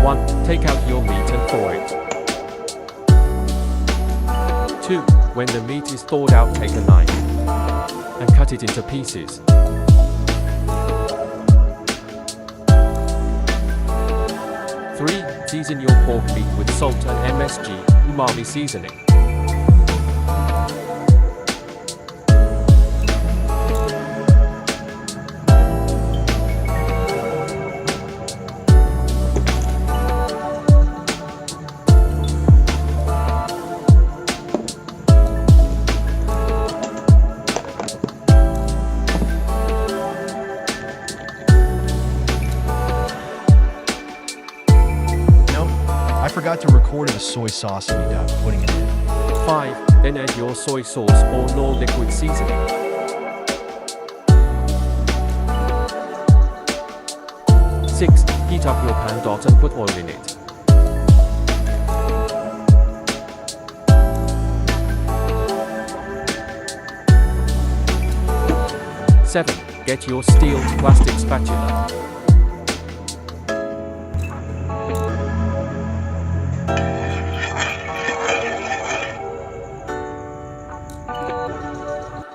1. Take out your meat and thaw it. 2. When the meat is thawed out, take a knife and cut it into pieces. 3. Season your pork meat with salt and MSG, umami seasoning. I forgot to record the soy sauce without putting it in. 5. Then add your soy sauce or Knorr Liquid Seasoning. 6. Heat up your pan and put oil in it. 7. Get your steel plastic spatula.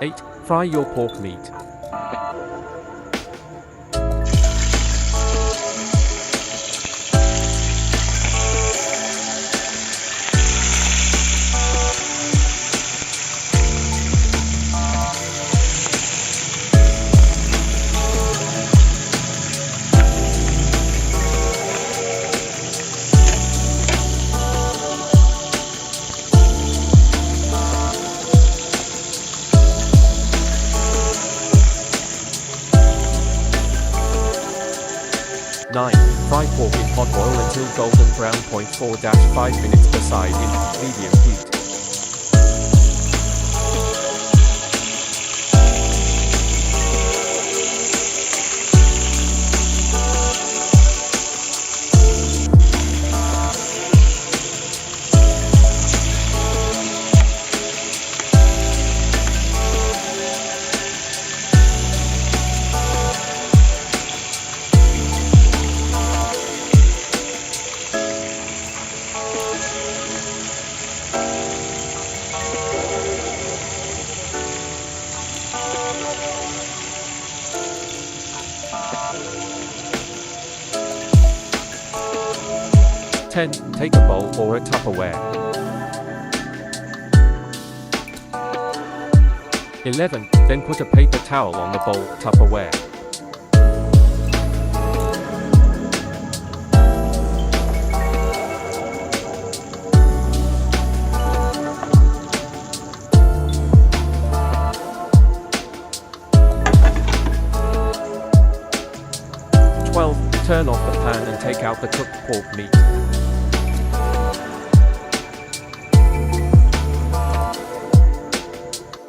8. Fry your pork meat. 9. Fry pork in hot oil until golden brown. 4-5 minutes per side in medium heat. 10. Take a bowl or a Tupperware. 11. Then put a paper towel on the bowl Tupperware. 12. Turn off the pan and take out the cooked pork meat.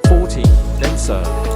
14. Then serve.